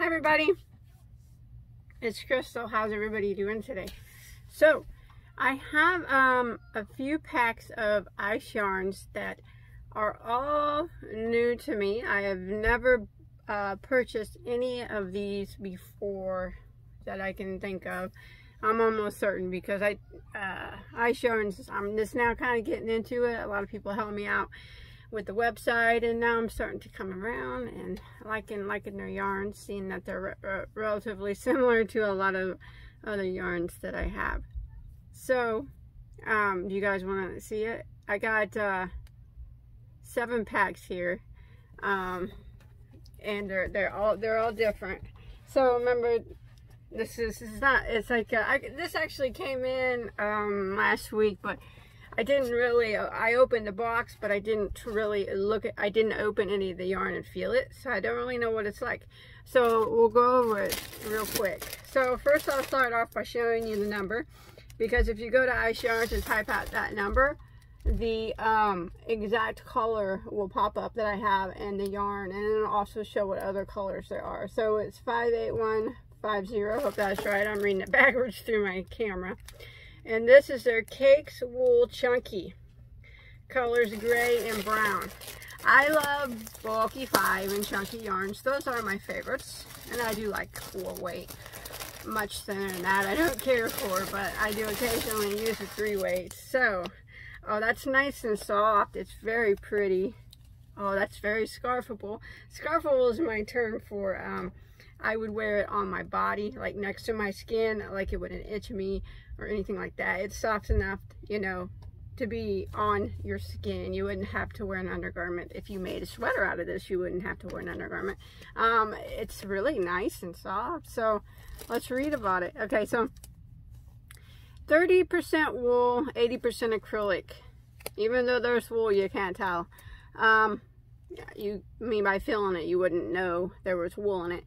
Hi everybody, it's Crystal. How's everybody doing today? So I have a few packs of ice yarns that are all new to me. I have never purchased any of these before that I can think of. I'm almost certain because ice yarns, I'm just now kind of getting into it. A lot of people help me out with the website, and now I'm starting to come around and liking their yarns, seeing that they're relatively similar to a lot of other yarns that I have. So do you guys want to see it? I got 7 packs here, and they're all different. So remember, this is not, it's like this actually came in last week, but I didn't really, I opened the box, but I didn't really I didn't open any of the yarn and feel it, so I don't really know what it's like. So we'll go over it real quick. So first I'll start off by showing you the number, because if you go to Ice Yarns and type out that number, the exact color will pop up that I have and the yarn, and it'll also show what other colors there are. So it's 58150, hope that's right. I'm reading it backwards through my camera. And this is their Cakes Wool Chunky. Colors gray and brown. I love bulky 5 and chunky yarns. Those are my favorites. And I do like 4 weight. Much thinner than that I don't care for, but I do occasionally use a 3 weight. So, oh, that's nice and soft. It's very pretty. Oh, that's very scarfable. Scarfable is my term for, I would wear it on my body, like next to my skin, like it wouldn't itch me or anything like that. It's soft enough, you know, to be on your skin. You wouldn't have to wear an undergarment. If you made a sweater out of this, you wouldn't have to wear an undergarment. It's really nice and soft. So let's read about it. Okay, so 30% wool, 80% acrylic. Even though there's wool, you can't tell. I mean, by feeling it, you wouldn't know there was wool in it.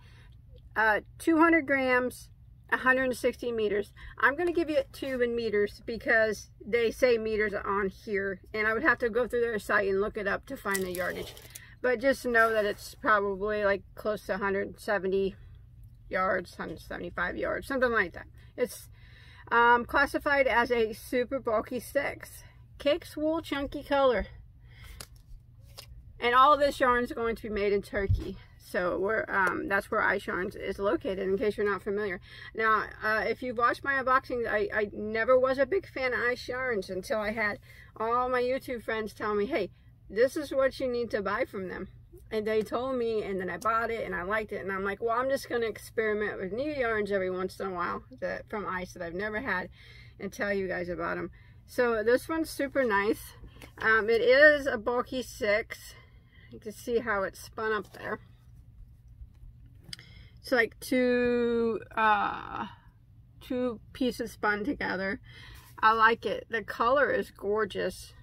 200 grams, 160 meters. I'm going to give you it tube in meters because they say meters on here, and I would have to go through their site and look it up to find the yardage. But just know that it's probably like close to 170 yards, 175 yards, something like that. It's classified as a super bulky 6. Cakes Wool Chunky color. And all this yarn is going to be made in Turkey. So that's where Ice Yarns is located, in case you're not familiar. Now, if you've watched my unboxings, I never was a big fan of Ice Yarns until I had all my YouTube friends tell me, hey, this is what you need to buy from them. And they told me, and then I bought it, and I liked it. And I'm like, well, I'm just going to experiment with new yarns every once in a while from Ice that I've never had, and tell you guys about them. So this one's super nice. It is a bulky 6. You can see how it's spun up there. It's like two pieces spun together. I like it. The color is gorgeous.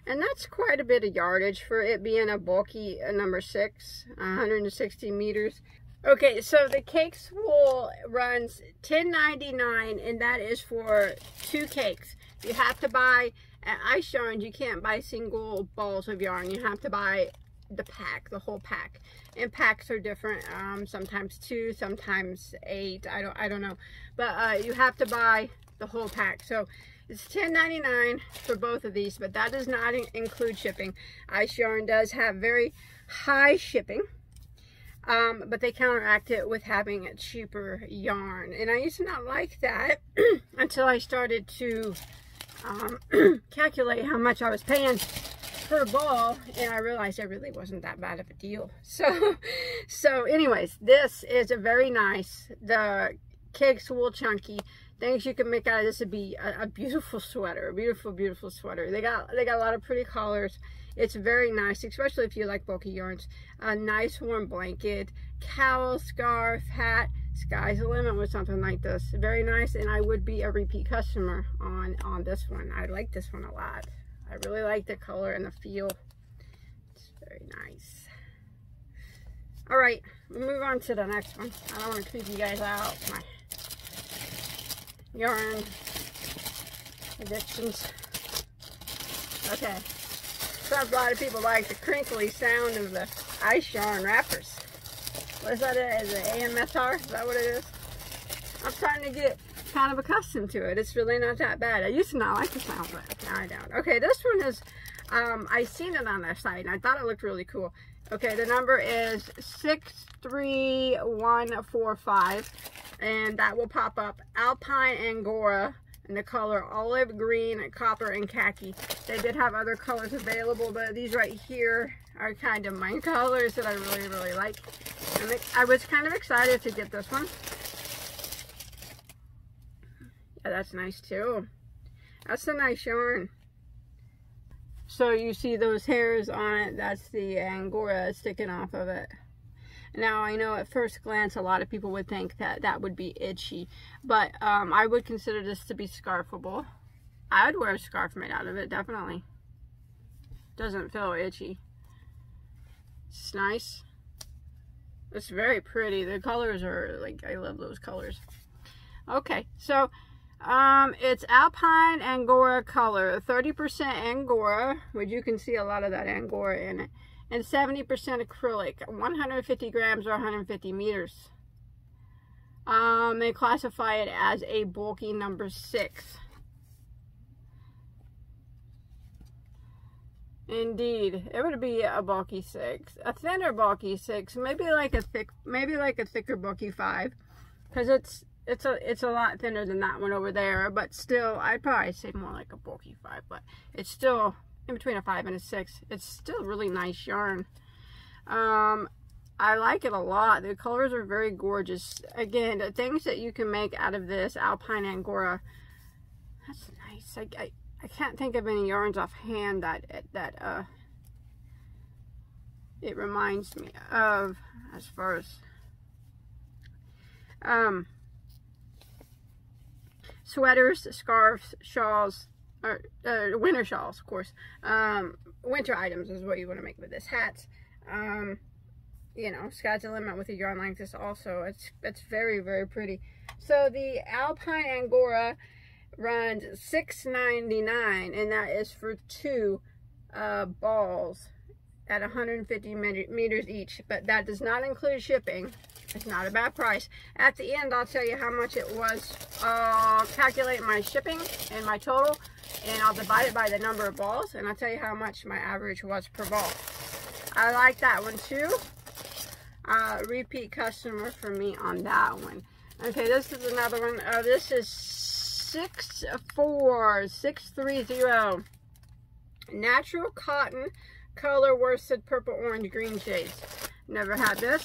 And that's quite a bit of yardage for it being a bulky number 6, 160 meters. Okay, so the Cakes Wool runs $10.99, and that is for 2 cakes. You have to buy, at Ice Yarns, you can't buy single balls of yarn. You have to buy the pack, the whole pack. And packs are different, sometimes 2, sometimes 8, I don't know, but you have to buy the whole pack. So it's $10.99 for both of these, but that does not include shipping. Ice Yarn does have very high shipping, but they counteract it with having a cheaper yarn, and I used to not like that until I started to calculate how much I was paying per ball, and I realized it really wasn't that bad of a deal. So anyways, this is a very nice, the Cakes Wool Chunky. Things you can make out of this would be a beautiful sweater, a beautiful sweater. They got a lot of pretty colors. It's very nice, especially if you like bulky yarns. A nice warm blanket, cowl, scarf, hat. Sky's the limit with something like this. Very nice, and I would be a repeat customer on this one. I like this one a lot. I really like the color and the feel. It's very nice. All right, we'll move on to the next one. I don't want to creep you guys out. My yarn addictions. Okay, so a lot of people like the crinkly sound of the Ice Yarn wrappers. What is that? Is it AMSR? Is that what it is? I'm starting to get kind of accustomed to it. It's really not that bad. I used to not like the sound, but now I don't. Okay, this one is, I seen it on their site, and I thought it looked really cool. Okay, the number is 63145, and that will pop up. Alpine Angora in the color olive green, copper, and khaki. They did have other colors available, but these right here are kind of my colors that I really, really like. And I was kind of excited to get this one. Yeah, that's nice too. That's a nice yarn. So you see those hairs on it, that's the Angora sticking off of it. Now I know at first glance a lot of people would think that that would be itchy, but I would consider this to be scarfable. I would wear a scarf made out of it, definitely. Doesn't feel itchy. It's nice. It's very pretty. The colors are like, I love those colors. Okay, so it's Alpine Angora color, 30% Angora, which you can see a lot of that Angora in it, and 70% acrylic, 150 grams or 150 meters. They classify it as a bulky number 6. Indeed, it would be a bulky 6, a thinner bulky 6, maybe like a thicker bulky 5, because it's a lot thinner than that one over there, but still, I'd probably say more like a bulky 5, but it's still in between a 5 and a 6. It's still really nice yarn. I like it a lot. The colors are very gorgeous. Again, the things that you can make out of this Alpine Angora, that's nice. I can't think of any yarns offhand that it reminds me of, as far as sweaters, scarves, shawls, or winter shawls, of course. Winter items is what you want to make with this. Hats, you know, sky's the limit with a yarn like this also. It's very, very pretty. So the Alpine Angora runs $6.99, and that is for 2 balls at 150 meters each, but that does not include shipping. It's not a bad price. At the end, I'll tell you how much it was. I'll calculate my shipping and my total, and I'll divide it by the number of balls, and I'll tell you how much my average was per ball. I like that one too. Repeat customer for me on that one. Okay, this is another one. This is 64630. Natural cotton, color worsted purple, orange, green shades. Never had this.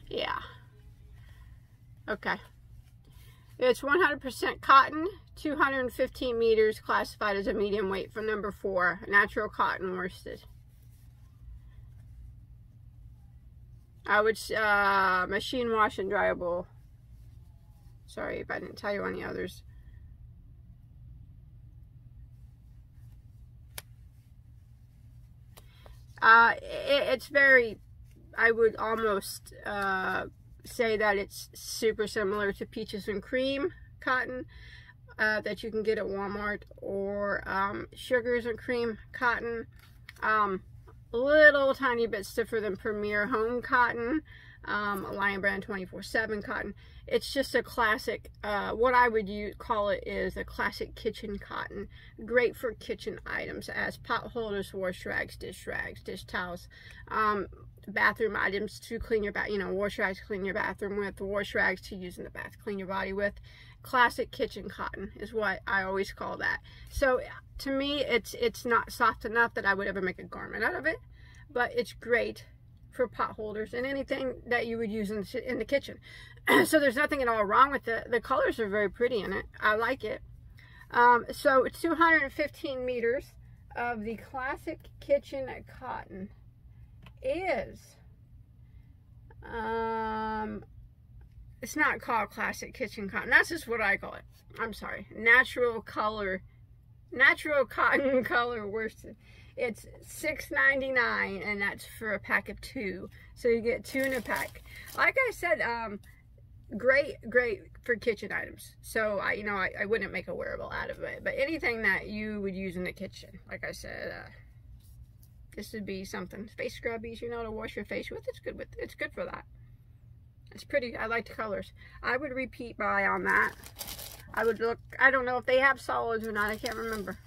Yeah. Okay. It's 100% cotton, 215 meters, classified as a medium weight for number 4, natural cotton worsted. I would machine wash and dryable. Sorry if I didn't tell you on the others. It's very, I would almost say that it's super similar to Peaches and Cream cotton that you can get at Walmart, or Sugars and Cream cotton. Little tiny bit stiffer than Premier Home cotton, Lion Brand 24/7 cotton. It's just a classic, what I would call it is a classic kitchen cotton. Great for kitchen items as pot holders, wash rags, dish towels, bathroom items to clean your bath, you know, wash rags to clean your bathroom with, wash rags to use in the bath, clean your body with. Classic kitchen cotton is what I always call that. So to me, it's not soft enough that I would ever make a garment out of it, but it's great for pot holders and anything that you would use in the kitchen. So there's nothing at all wrong with it. The colors are very pretty in it. I like it. So 215 meters of the classic kitchen cotton is, it's not called classic kitchen cotton. That's just what I call it. I'm sorry. Natural cotton color worsted. It's $6.99, and that's for a pack of 2. So you get 2 in a pack. Like I said, great for kitchen items. So I wouldn't make a wearable out of it, but anything that you would use in the kitchen, like I said, this would be something. Face scrubbies, to wash your face with. It's good for that. It's pretty. I like the colors. I would repeat buy on that. I would look. I don't know if they have solids or not. I can't remember.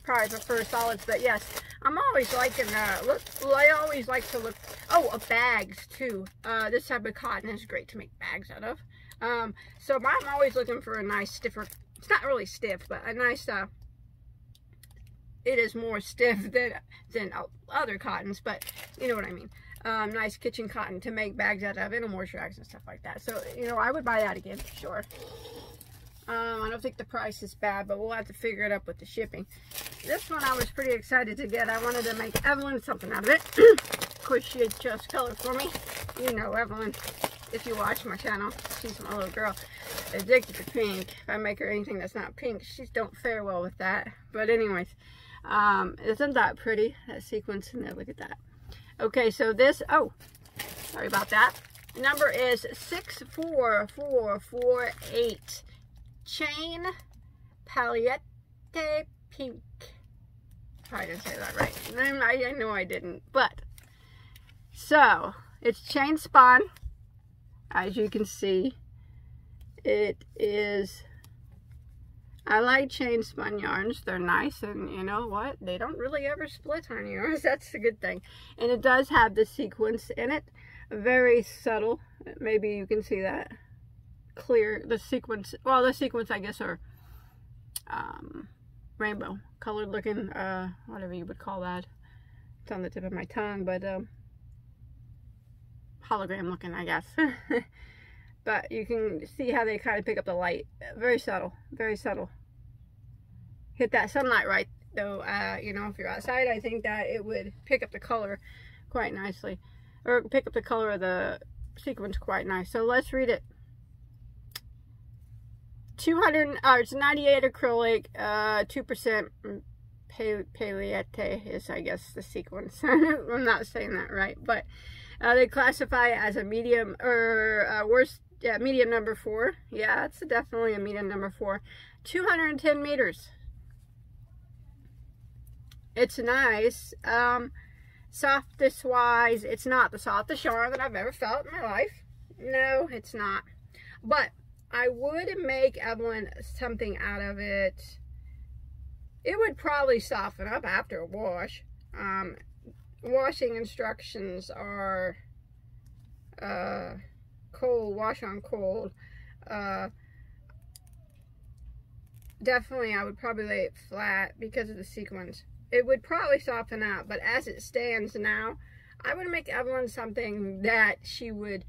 Probably prefer solids, but yes, I'm always liking look. I always like to look. Oh, bags too. This type of cotton is great to make bags out of. So I'm always looking for a nice stiffer. It's not really stiff, but a nice. It is more stiff than other cottons, but you know what I mean. Nice kitchen cotton to make bags out of, and wash rags and stuff like that. So I would buy that again for sure. I don't think the price is bad, but we'll have to figure it up with the shipping. This one I was pretty excited to get. I wanted to make Evelyn something out of it. Of course, she had chose color for me. Evelyn, if you watch my channel, she's my little girl, addicted to pink. If I make her anything that's not pink, she don't fare well with that. But anyways, isn't that pretty? That sequence in there, look at that. Okay, so this, oh, sorry about that. The number is 64448. Chain Palette Pink. I didn't say that right. I know I didn't, but so it's chain spun. As you can see, it is. I like chain spun yarns. They're nice, and you know what? They don't really ever split on yours. That's a good thing. And it does have the sequence in it, very subtle. Maybe you can see that. Clear the sequence. Well, the sequence I guess are rainbow colored looking, whatever you would call that. It's on the tip of my tongue, but hologram looking, I guess. But you can see how they kind of pick up the light. Very subtle, very subtle. Hit that sunlight right though. If you're outside, I think that it would pick up the color quite nicely, or pick up the color of the sequence quite nice. So let's read it. it's 98 acrylic, 2% palette is, I guess, the sequence. I'm not saying that right, but they classify it as a medium, or medium number 4. Yeah, it's definitely a medium number 4. 210 meters. It's nice. Softest wise, it's not the softest yarn that I've ever felt in my life. No, it's not. But I would make Evelyn something out of it. It would probably soften up after a wash. Washing instructions are cold, wash on cold. Definitely I would probably lay it flat because of the sequence. It would probably soften up, but as it stands now, I would make Evelyn something that she would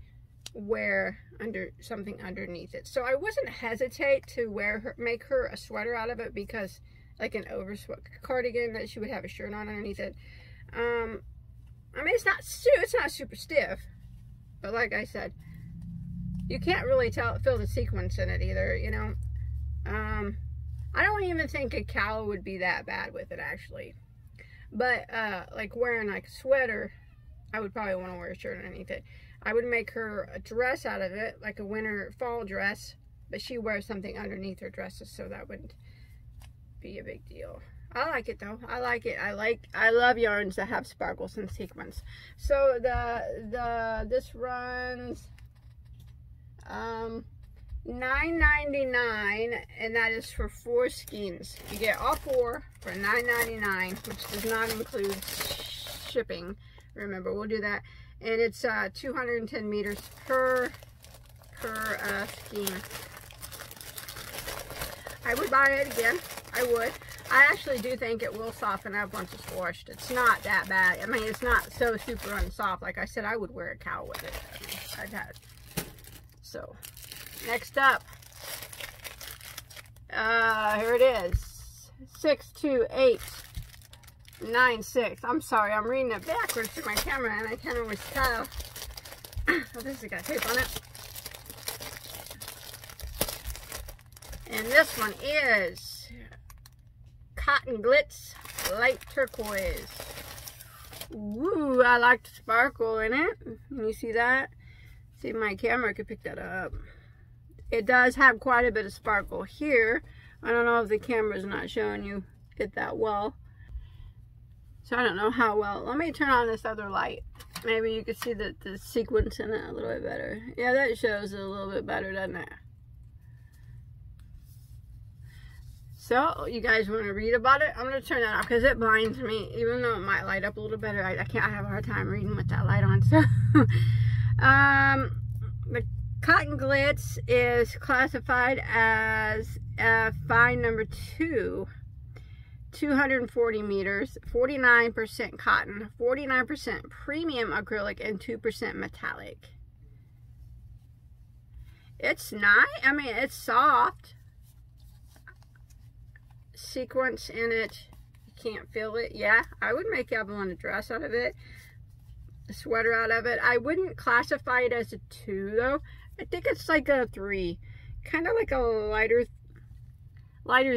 wear under something underneath it. So I wasn't hesitate to make her a sweater out of it, because like an cardigan that she would have a shirt on underneath it. I mean, it's not super stiff, but like I said, you can't really feel the sequence in it either, I don't even think a cowl would be that bad with it actually, but like wearing like a sweater, I would probably want to wear a shirt underneath it. I would make her a dress out of it, like a fall dress, but she wears something underneath her dresses, so that wouldn't be a big deal. I like it though. I like it. I love yarns that have sparkles and sequins. So this runs $9.99, and that is for 4 skeins. You get all 4 for $9.99, which does not include shipping. Remember, we'll do that. And it's 210 meters per skein. I would buy it again. I would. I actually do think it will soften up once it's washed. It's not that bad. I mean, it's not so super unsoft. Like I said, I would wear a cowl with it. I mean, I've had. So, next up. Here it is. 62896. I'm sorry, I'm reading it backwards to my camera and I can't always tell. Oh, this has got tape on it. And this one is Cotton Glitz Light Turquoise. Ooh, I like the sparkle in it. Can you see that? See if my camera could pick that up. it does have quite a bit of sparkle here. I don't know if the camera's not showing you it that well. So I don't know how well. Let me turn on this other light. Maybe you can see the sequence in it a little bit better. Yeah, that shows it a little bit better, doesn't it? So, you guys want to read about it? I'm going to turn that off because it blinds me. Even though it might light up a little better, I have a hard time reading with that light on. So, the cotton glitz is classified as fine number 2. 240 meters, 49% cotton, 49% premium acrylic, and 2% metallic. It's nice. I mean, it's soft. Sequence in it. You can't feel it. Yeah, I would make Evelyn a dress out of it. A sweater out of it. I wouldn't classify it as a 2, though. I think it's like a 3. Kind of like a lighter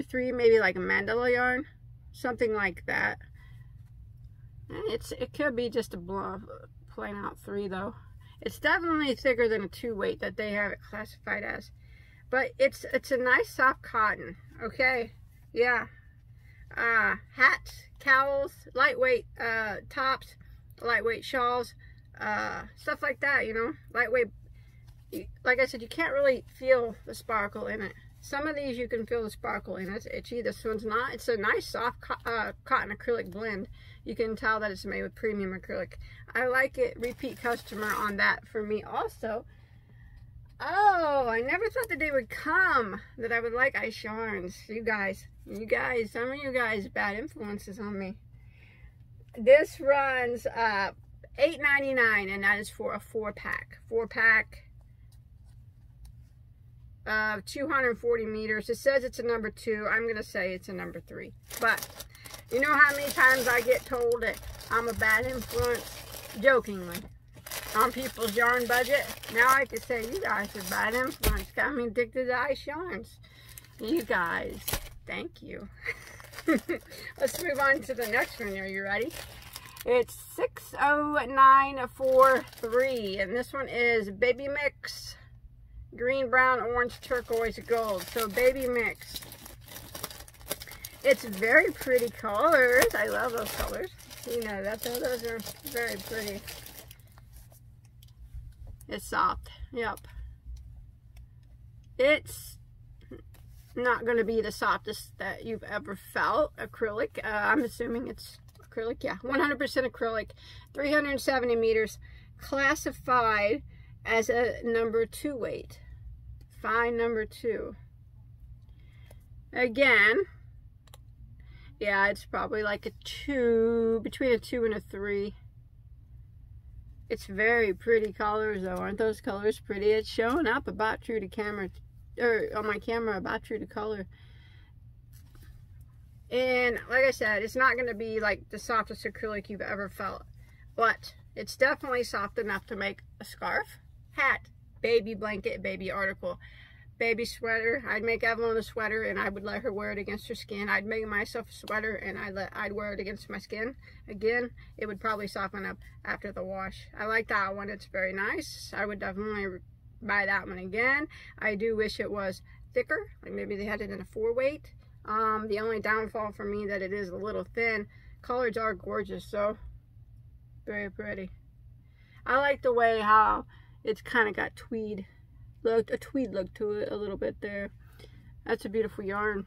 3, maybe like a mandala yarn. Something like that. And it could be just a plain out 3 though. It's definitely thicker than a 2 weight that they have it classified as. But it's a nice soft cotton. Okay. Yeah. Hats, cowls, lightweight tops, lightweight shawls, stuff like that, you know. Lightweight. Like I said, you can't really feel the sparkle in it. Some of these you can feel the sparkle in. It's itchy. This one's not. It's a nice soft cotton acrylic blend. You can tell that it's made with premium acrylic. I like it. Repeat customer on that for me also. Oh, I never thought the day would come that I would like ice yarns. You guys, some of you guys bad influences on me. This runs $8.99 and that is for a 4-pack. 4-pack. 240 meters. It says it's a number 2. I'm gonna say it's a number 3. But you know how many times I get told that I'm a bad influence, jokingly, on people's yarn budget? Now I can say you guys are bad influence. Got me addicted to ice yarns. You guys, thank you. Let's move on to the next one. Are you ready? It's 60943, and this one is Baby Mix. Green, brown, orange, turquoise, gold. So Baby Mix. It's very pretty colors. I love those colors. You know that those are very pretty. It's soft. Yep. It's not going to be the softest that you've ever felt. Acrylic. I'm assuming it's acrylic. Yeah, 100% acrylic. 370 meters. Classified as a number 2 weight. Fine number 2. Again, yeah, it's probably like a 2, between a 2 and a 3. It's very pretty colors though. Aren't those colors pretty? It's showing up about true to camera, or on my camera about true to color. And like I said, it's not going to be like the softest acrylic you've ever felt, but it's definitely soft enough to make a scarf, hat, baby blanket, baby article, baby sweater. I'd make Evelyn a sweater and I would let her wear it against her skin. I'd make myself a sweater and I'd wear it against my skin. Again, it would probably soften up after the wash. I like that one. It's very nice. I would definitely buy that one again. I do wish it was thicker. Like maybe they had it in a 4 weight. The only downfall for me that it is a little thin. Colors are gorgeous, so very pretty. I like the way how it's kind of got tweed look, a tweed look to it a little bit there. That's a beautiful yarn.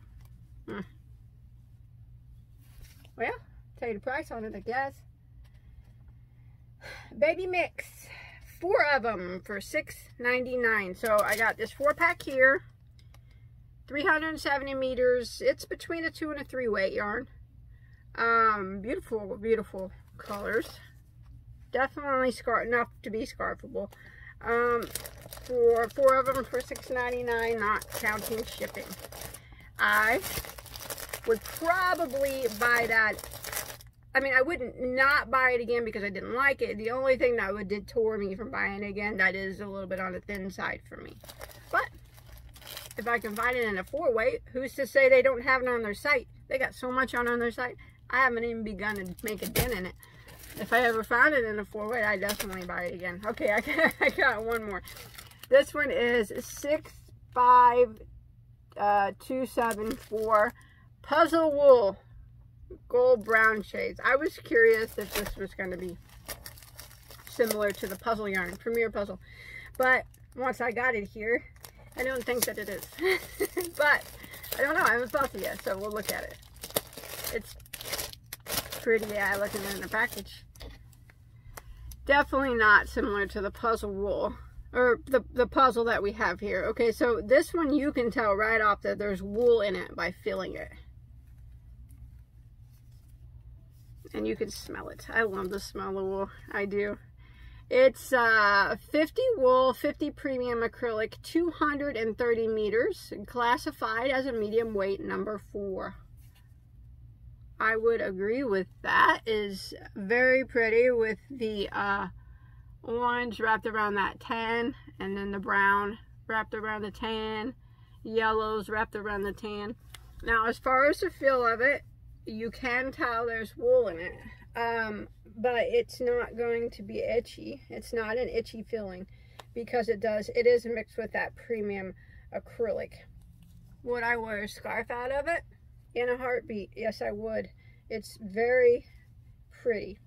Well, tell you the price on it, I guess. Baby Mix, 4 of them for $6.99. So I got this 4-pack here, 370 meters. It's between a 2 and a 3 weight yarn. Beautiful, beautiful colors. Definitely enough to be scarfable. For 4 of them for $6.99, not counting shipping. I would probably buy that. I mean, I wouldn't not buy it again because I didn't like it. The only thing that would deter me from buying it again, that is a little bit on the thin side for me. But if I can find it in a 4 weight, who's to say they don't have it on their site? They got so much on their site. I haven't even begun to make a dent in it. If I ever found it in a 4 weight, I'd definitely buy it again. Okay, I got one more. This one is 5274 puzzle wool, gold brown shades. I was curious if this was going to be similar to the puzzle yarn, Premier Puzzle, but once I got it here, I don't think that it is. But I don't know, I haven't felt it yet, so we'll look at it. It's pretty. Yeah, looking in the package, definitely not similar to the puzzle wool, or the puzzle that we have here. Okay, so this one, you can tell right off that there's wool in it by feeling it. And you can smell it. I love the smell of wool. I do. It's 50 wool, 50 premium acrylic, 230 meters, classified as a medium weight, number 4. I would agree with that. Is very pretty with the orange wrapped around that tan, and then the brown wrapped around the tan, yellows wrapped around the tan. Now, as far as the feel of it, you can tell there's wool in it, but it's not going to be itchy. It's not an itchy feeling, because it is mixed with that premium acrylic. Would I wear a scarf out of it? In a heartbeat, yes I would. It's very pretty.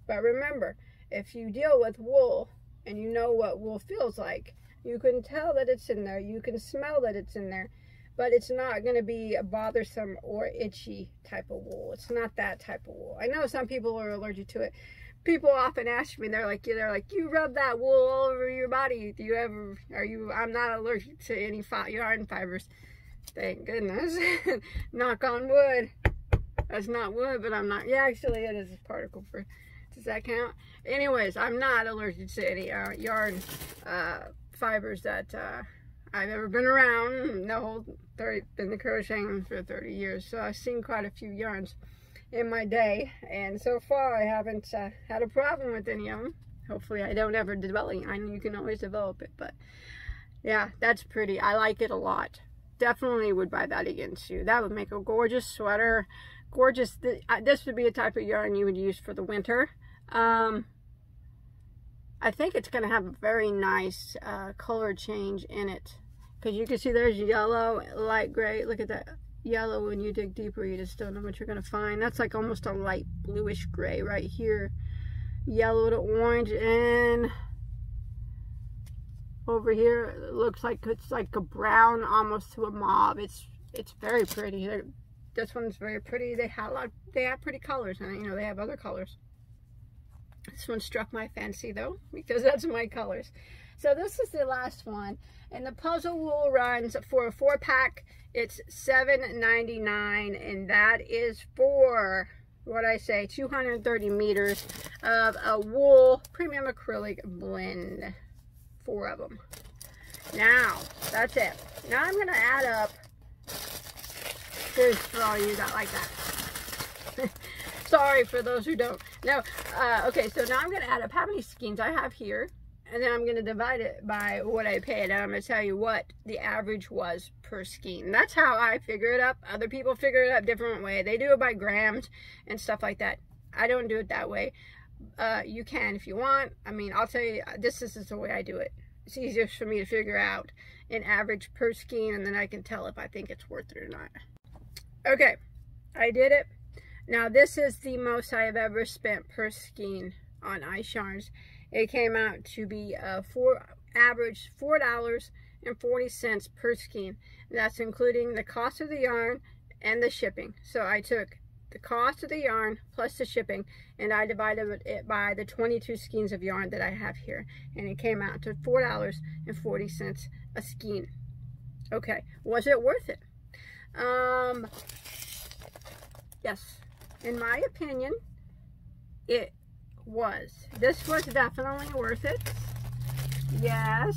But remember, if you deal with wool and you know what wool feels like, you can tell that it's in there, you can smell that it's in there, but it's not going to be a bothersome or itchy type of wool. It's not that type of wool. I know some people are allergic to it. People often ask me, they're like, you rub that wool all over your body. I'm not allergic to any yarn fibers. Thank goodness. Knock on wood. That's not wood, but I'm not. Yeah, actually, it is particle free. Does that count? Anyways, I'm not allergic to any yarn fibers that I've ever been around. Been crocheting for 30 years, so I've seen quite a few yarns in my day, and so far I haven't had a problem with any of them. Hopefully, I don't ever develop. I know you can always develop it, but yeah, that's pretty. I like it a lot. Definitely would buy that again too. That would make a gorgeous sweater. Gorgeous. This would be a type of yarn you would use for the winter. I think it's going to have a very nice color change in it, because you can see there's yellow, light gray. Look at that yellow. When you dig deeper, you just don't know what you're going to find. That's like almost a light bluish gray right here. Yellow to orange, and over here it looks like it's like a brown almost to a mauve. It's very pretty. This one's very pretty. They have pretty colors, and they have other colors. This one struck my fancy though, because that's my colors. So this is the last one, and the puzzle wool runs for a 4-pack. It's $7.99, and that is for what I say 230 meters of a wool premium acrylic blend. 4 of them. Now, that's it. Now I'm going to add up. Here's for all you that like that. Sorry for those who don't. No, okay, so now I'm going to add up how many skeins I have here, and then I'm going to divide it by what I paid, and I'm going to tell you what the average was per skein. That's how I figure it up. Other people figure it up different way. They do it by grams and stuff like that. I don't do it that way. You can if you want. I mean, I'll tell you, this is the way I do it. It's easiest for me to figure out an average per skein, and then I can tell if I think it's worth it or not. Okay, I did it. Now, this is the most I have ever spent per skein on ice yarns. It came out to be average $4.40 per skein. That's including the cost of the yarn and the shipping. So I took the cost of the yarn plus the shipping, and I divided it by the 22 skeins of yarn that I have here, and it came out to $4.40 a skein. Okay, was it worth it? Yes, in my opinion, it was. This was definitely worth it. Yes.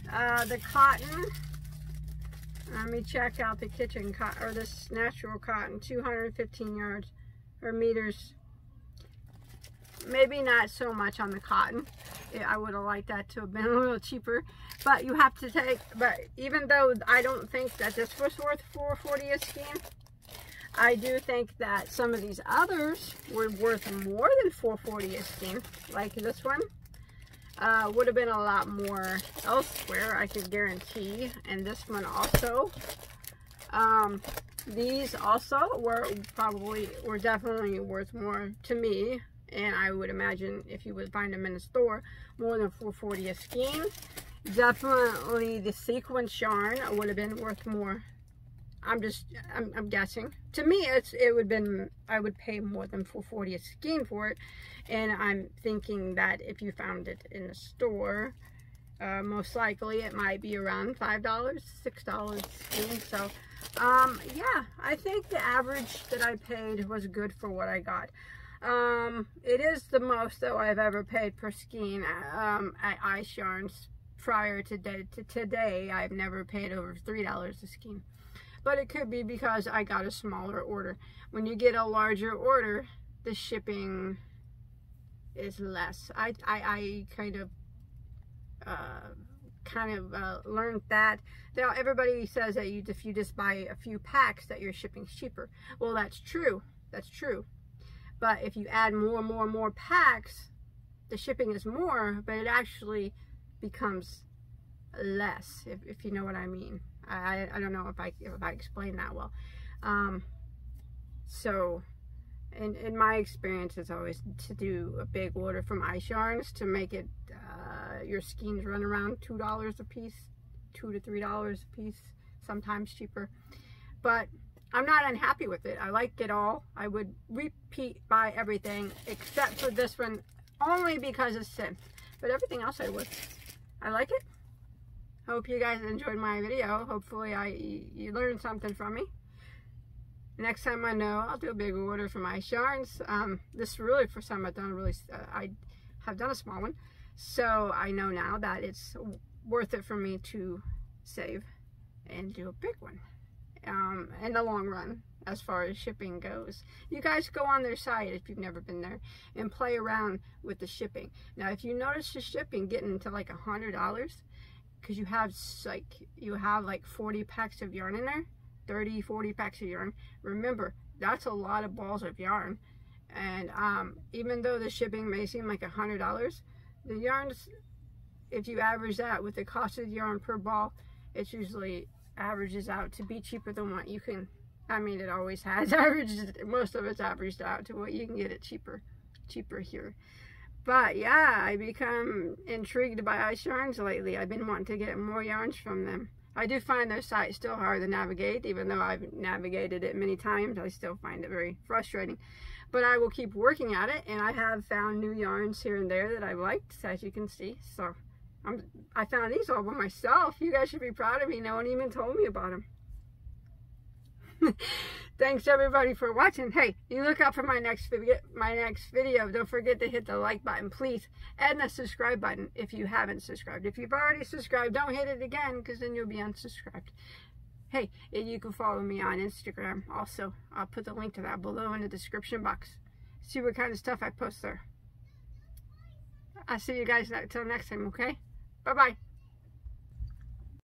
The cotton. Let me check out the kitchen cotton, or this natural cotton, 215 yards or meters. Maybe not so much on the cotton. I would have liked that to have been a little cheaper. But you have to take, but even though I don't think that this was worth $4.40 a skein, I do think that some of these others were worth more than $4.40 a skein, like this one. would have been a lot more elsewhere, I could guarantee. And this one also. These also were definitely worth more to me, and I would imagine if you would find them in the store, more than $4.40 a skein. Definitely the sequence yarn would have been worth more. I'm guessing. To me, it would have been, I would pay more than $4.40 a skein for it, and I'm thinking that if you found it in the store, most likely it might be around $5, $6 a skein. So yeah, I think the average that I paid was good for what I got. It is the most though I've ever paid per skein at Ice Yarns. Prior to today, I've never paid over $3 a skein. But it could be because I got a smaller order. When you get a larger order, the shipping is less. I kind of learned that. Now everybody says that if you just buy a few packs that your shipping's cheaper. Well, that's true. That's true. But if you add more packs, the shipping is more, but it actually becomes less, if you know what I mean. I don't know if I explained that well. So in my experience, it's always to do a big order from Ice Yarns to make it your skeins run around $2 a piece, $2 to $3 a piece, sometimes cheaper. But I'm not unhappy with it. I like it all. I would repeat buy everything except for this one, only because it's synth. But everything else I would. I like it. Hope you guys enjoyed my video. Hopefully you learned something from me. Next time I know, I'll do a big order from Ice Yarns. This really, for some, I have done a small one. So I know now that it's worth it for me to save and do a big one in the long run as far as shipping goes. You guys go on their site if you've never been there and play around with the shipping. Now if you notice the shipping getting to like $100, because you have like 40 packs of yarn in there, 30-40 packs of yarn, remember that's a lot of balls of yarn. And even though the shipping may seem like $100, the yarns, if you average that with the cost of the yarn per ball, it usually averages out to be cheaper than what you can. I mean, it always has averaged, most of it's averaged out to what you can get it cheaper here. But yeah, I become intrigued by Ice Yarns lately. I've been wanting to get more yarns from them. I do find their site still hard to navigate, even though I've navigated it many times. I still find it very frustrating. But I will keep working at it, and I have found new yarns here and there that I've liked, as you can see. So I found these all by myself. You guys should be proud of me. No one even told me about them. Thanks everybody for watching. Hey, you look out for my next video. Don't forget to hit the like button, please, and the subscribe button if you haven't subscribed. If you've already subscribed, don't hit it again, because then you'll be unsubscribed. Hey, you can follow me on Instagram also. I'll put the link to that below in the description box. See what kind of stuff I post there. I'll see you guys till next time, okay? Bye-bye.